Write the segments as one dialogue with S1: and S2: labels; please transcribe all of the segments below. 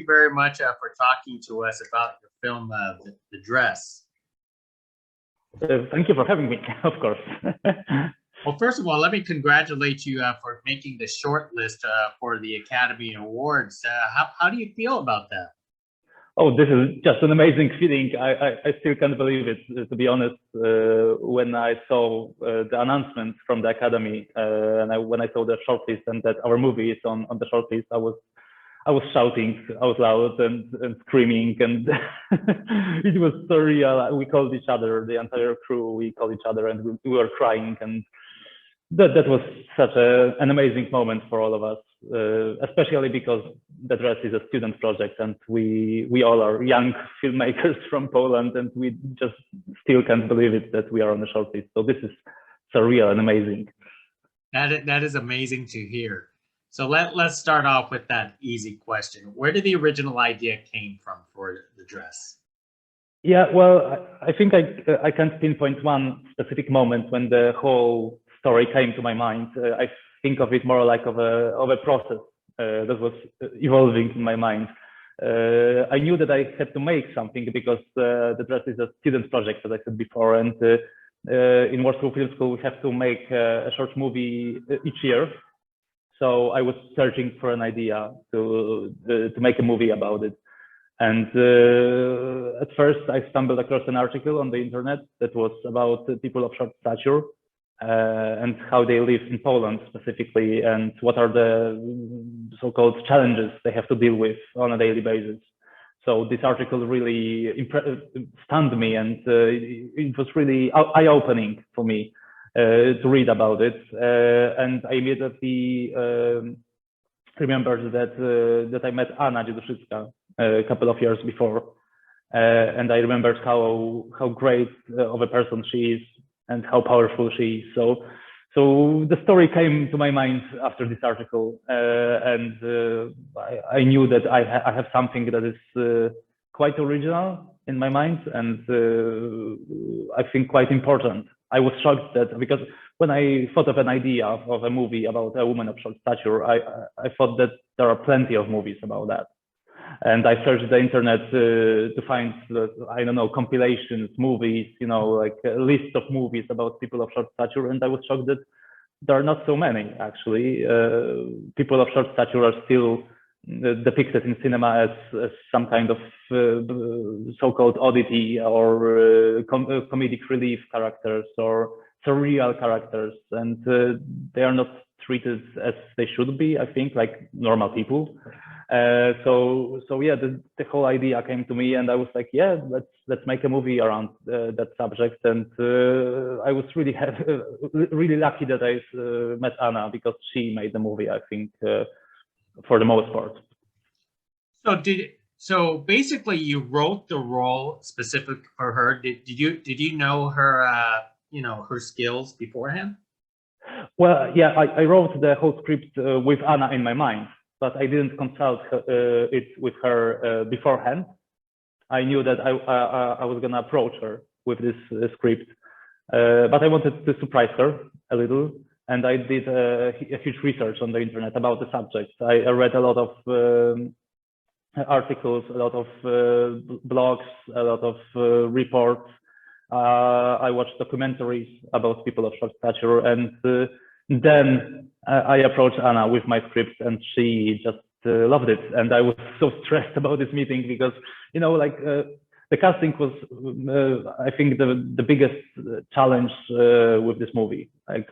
S1: very much for talking to us about your film, The Dress.
S2: Thank you for having me, of course.
S1: Well, first of all, let me congratulate you for making the short list for the Academy Awards. How do you feel about that?
S2: Oh, this is just an amazing feeling. I still can't believe it, to be honest. When I saw the announcement from the Academy, and when I saw the shortlist and that our movie is on the shortlist, I was shouting out loud and screaming, and it was so real. We called each other, the entire crew, we called each other, and we were crying, and that was such an amazing moment for all of us, especially because The Dress is a student project, and we all are young filmmakers from Poland, and we just still can't believe it that we are on the shortlist. So this is surreal and amazing.
S1: That is amazing to hear. So let's start off with that easy question. Where did the original idea came from for The Dress?
S2: Yeah, well, I think I can't pinpoint one specific moment when the whole story came to my mind. I think of it more like of a process that was evolving in my mind. I knew that I had to make something because The Dress is a student project, as I said before, and in Warsaw Film School we have to make a short movie each year. So I was searching for an idea to make a movie about it. And at first I stumbled across an article on the internet that was about people of short stature and how they live in Poland specifically, and what are the so-called challenges they have to deal with on a daily basis. So this article really stunned me, and it was really eye-opening for me to read about it. And I immediately remembered that I met Anna Kendrick a couple of years before, and I remembered how great of a person she is and how powerful she is. So the story came to my mind after this article, and I knew that I have something that is quite original in my mind, and I think quite important. I was shocked that, because when I thought of an idea of a movie about a woman of short stature, I thought that there are plenty of movies about that. And I searched the internet to find, I don't know, compilations, movies, like a list of movies about people of short stature. And I was shocked that there are not so many, actually. People of short stature are still depicted in cinema as some kind of so-called oddity, or comedic relief characters, or surreal characters. And they are not treated as they should be, I think, like normal people. So yeah, the whole idea came to me, and I was like, yeah, let's make a movie around that subject. And I was really lucky that I met Anna, because she made the movie, I think, for the most part.
S1: So basically, you wrote the role specific for her. Did you know her her skills beforehand?
S2: Well, yeah, I wrote the whole script with Anna in my mind, but I didn't consult it with her beforehand. I knew that I was gonna approach her with this script, but I wanted to surprise her a little, and I did a huge research on the internet about the subject. I read a lot of articles, a lot of blogs, a lot of reports. I watched documentaries about people of short stature, and then I approached Anna with my script, and she just loved it. And I was so stressed about this meeting, because the casting was, I think, the biggest challenge with this movie. Like,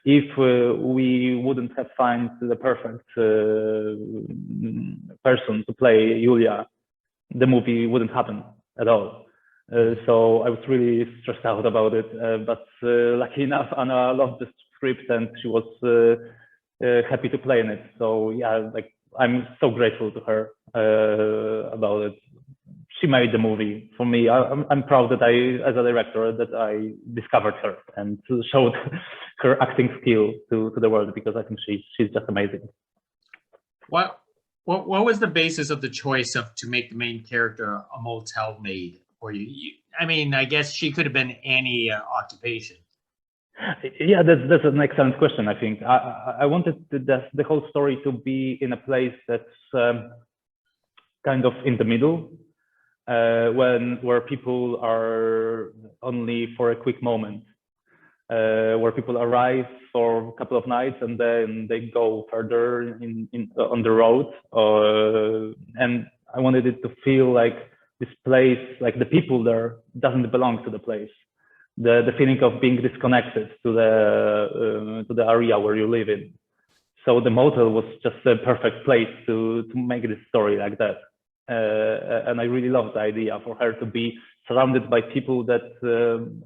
S2: if we wouldn't have found the perfect person to play Julia, the movie wouldn't happen at all. So I was really stressed out about it, but lucky enough, Anna loved the script, and she was happy to play in it. So yeah, like, I'm so grateful to her about it. She made the movie for me. I'm proud that as a director, that I discovered her and showed her acting skill to the world, because I think she's just amazing.
S1: What was the basis of the choice to make the main character a motel maid for you? I mean, I guess she could have been any occupation.
S2: Yeah, that's an excellent question. I think I wanted the whole story to be in a place that's kind of in the middle, where people are only for a quick moment, where people arrive for a couple of nights and then they go further on the road. And I wanted it to feel like this place, like the people there doesn't belong to the place. The feeling of being disconnected to the area where you live in. So the motel was just a perfect place to make this story like that. And I really love the idea for her to be surrounded by people that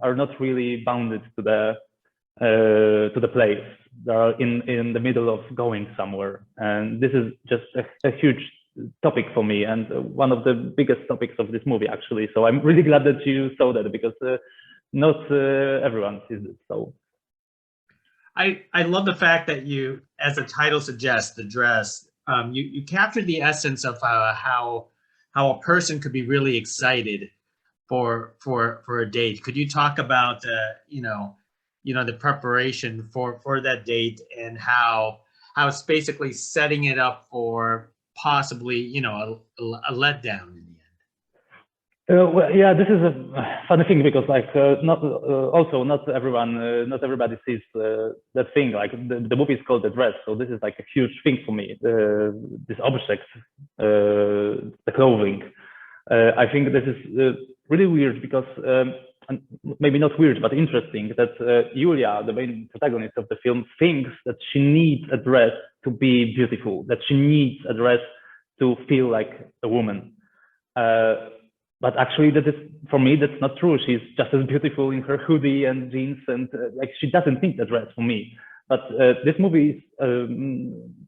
S2: are not really bounded to the place. They are in the middle of going somewhere. And this is just a huge topic for me, and one of the biggest topics of this movie, actually. So I'm really glad that you saw that, because not everyone sees it. So
S1: I love the fact that you, as the title suggests, the dress, you captured the essence of how a person could be really excited for a date. Could you talk about the preparation for that date, and how it's basically setting it up for possibly a letdown in the end?
S2: well, yeah, this is a funny thing, because not everybody sees that thing. Like the movie is called The Dress, so this is like a huge thing for me. This object, the clothing. I think this is really weird, because and maybe not weird, but interesting, that Julia, the main protagonist of the film, thinks that she needs a dress to be beautiful, that she needs a dress to feel like a woman. But actually, for me, that's not true. She's just as beautiful in her hoodie and jeans, and like, she doesn't need the dress for me. But this movie is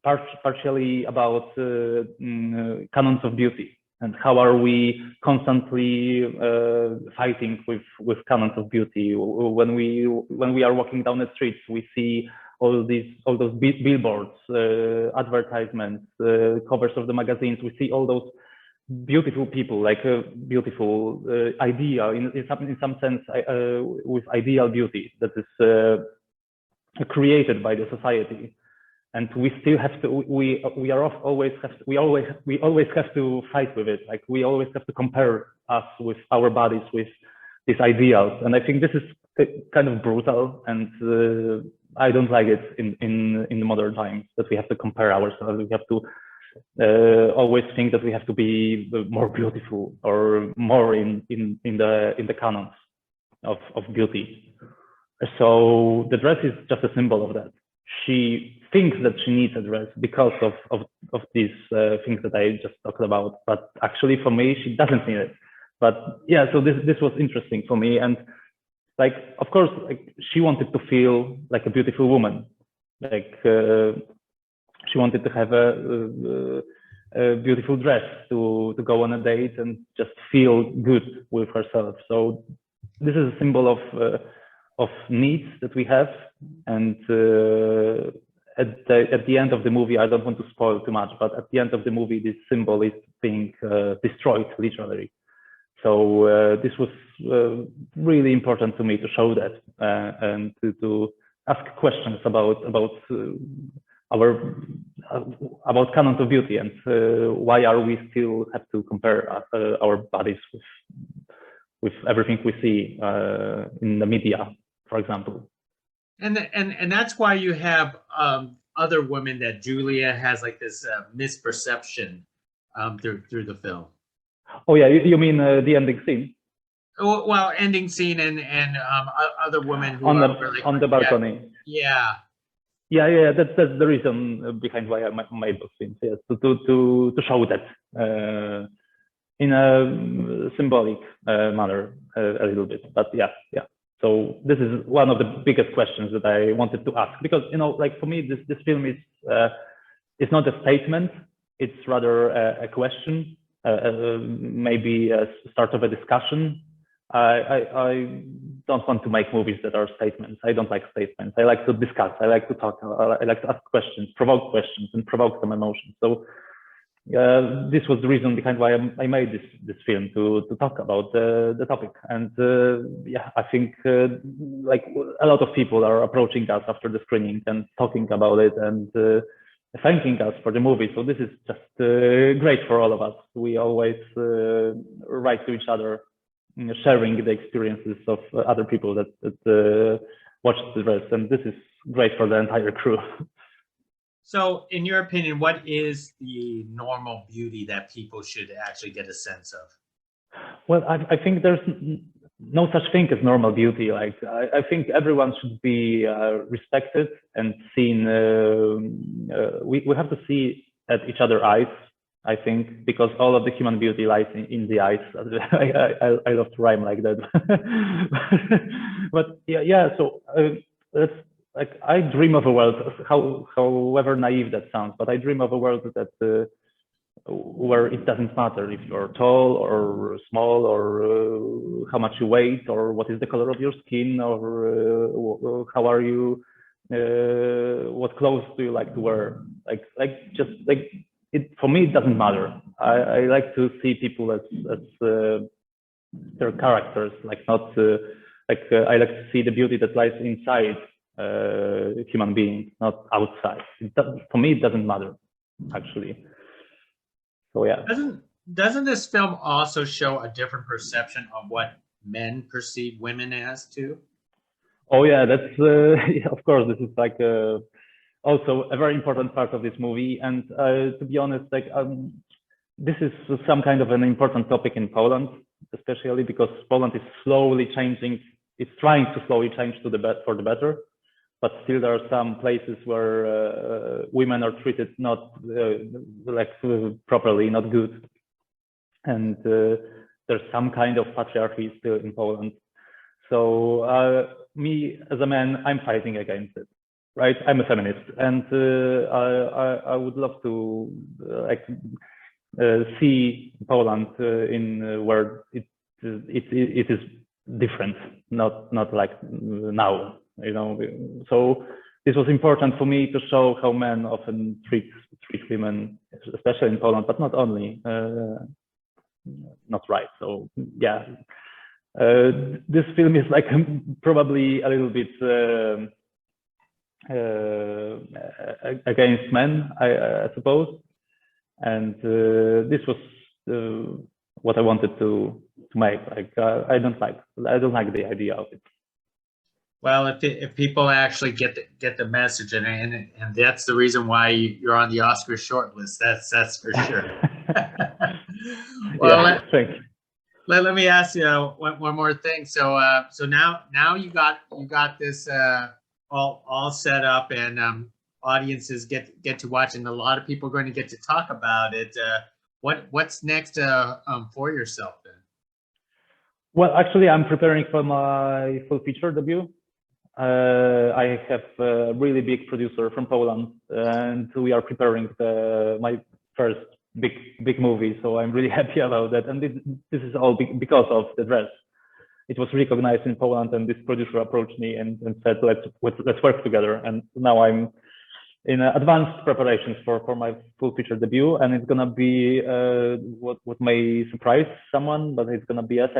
S2: partially about canons of beauty, and how are we constantly fighting with canons of beauty. When we are walking down the streets, we see all those billboards, advertisements, covers of the magazines. We see all those beautiful people, like a beautiful idea in some sense, with ideal beauty that is created by the society. And we still have to, we always have to fight with it. Like, we always have to compare us with our bodies, with these ideals. And I think this is kind of brutal, and I don't like it in the modern times, that we have to compare ourselves. We have to always think that we have to be more beautiful, or more in the canons of beauty. So the dress is just a symbol of that. She thinks that she needs a dress because of these things that I just talked about, but actually for me, she doesn't need it. But yeah, so this was interesting for me. And like, of course, like, she wanted to feel like a beautiful woman. Like, she wanted to have a beautiful dress to go on a date and just feel good with herself. So this is a symbol of needs that we have. And at the end of the movie, I don't want to spoil too much, but at the end of the movie, this symbol is being destroyed, literally. So this was really important to me, to show that, and to ask questions about canons of beauty, and why are we still have to compare our bodies with everything we see in the media, for example.
S1: And that's why you have other women, that Julia has like this misperception through the film.
S2: Oh yeah, you mean the ending scene?
S1: Well, ending scene and other women who
S2: on the balcony.
S1: Yeah.
S2: That's the reason behind why I made those scenes. Yes, to show that in a symbolic manner a little bit. But yeah. So this is one of the biggest questions that I wanted to ask, because like, for me, this film is it's not a statement. It's rather a question, maybe a start of a discussion. I don't want to make movies that are statements. I don't like statements. I like to discuss. I like to talk. I like to ask questions, and provoke some emotions. So this was the reason behind why I made this film, to talk about the topic. And yeah, I think like, a lot of people are approaching us after the screening and talking about it, and thanking us for the movie. So this is just great for all of us. We always write to each other, sharing the experiences of other people that watch the dress, and this is great for the entire crew.
S1: So, in your opinion, what is the normal beauty that people should actually get a sense of?
S2: Well, I think there's no such thing as normal beauty. Like I think everyone should be respected and seen. We have to see at each other's eyes, I think, because all of the human beauty lies in the eyes. I love to rhyme like that. But yeah. So that's like I dream of a world, however naive that sounds, but I dream of a world that where it doesn't matter if you're tall or small or how much you weigh or what is the color of your skin or how are you, what clothes do you like to wear? Just like it for me, it doesn't matter. I like to see people as their characters, like not I like to see the beauty that lies inside human being, not outside. For me, it doesn't matter actually. So yeah.
S1: Doesn't this film also show a different perception of what men perceive women as too?
S2: Oh yeah, that's of course this is like also a very important part of this movie. And to be honest, like this is some kind of an important topic in Poland, especially because Poland is slowly changing. It's trying to slowly change for the better. But still, there are some places where women are treated not properly, not good, and there's some kind of patriarchy still in Poland. So me as a man, I'm fighting against it, right? I'm a feminist, and I would love to see Poland in where it is different, not like now. So this was important for me to show how men often treat women, especially in Poland, but not only, not right. So yeah, this film is like probably a little bit against men, I suppose, and this was what I wanted to make. Like I don't like the idea of it.
S1: Well, if people actually get the message, and that's the reason why you're on the Oscar shortlist. That's for sure. Well,
S2: yeah, thank you.
S1: Let me ask you one more thing. So now you got this all set up, and audiences get to watch, and a lot of people are going to get to talk about it. What's next for yourself then?
S2: Well, actually, I'm preparing for my full feature debut. I have a really big producer from Poland, and we are preparing my first big movie. So I'm really happy about that. And this is all because of the dress. It was recognized in Poland, and this producer approached me and said, let's work together. And now I'm in advanced preparations for my full feature debut, and it's gonna be what may surprise someone, but it's gonna be a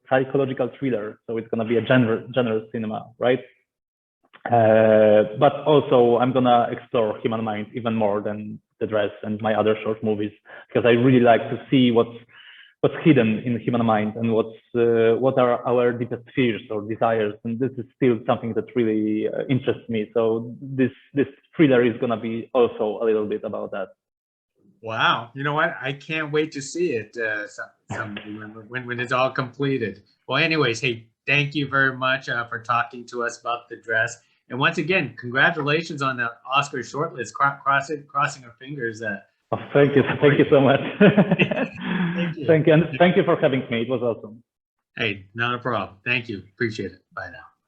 S2: psychological thriller. So it's gonna be a genre cinema, right? But also I'm gonna explore human mind even more than the dress and my other short movies, because I really like to see what's hidden in the human mind and what are our deepest fears or desires, and this is still something that really interests me. So this thriller is gonna be also a little bit about that.
S1: Wow, you know what? I can't wait to see it someday when it's all completed. Well, anyways, hey, thank you very much for talking to us about the dress. And once again, congratulations on the Oscar shortlist. Crossing our fingers.
S2: Oh, thank you so much.
S1: Thank you.
S2: Thank you, and thank you for having me. It was awesome.
S1: Hey, not a problem. Thank you. Appreciate it. Bye now.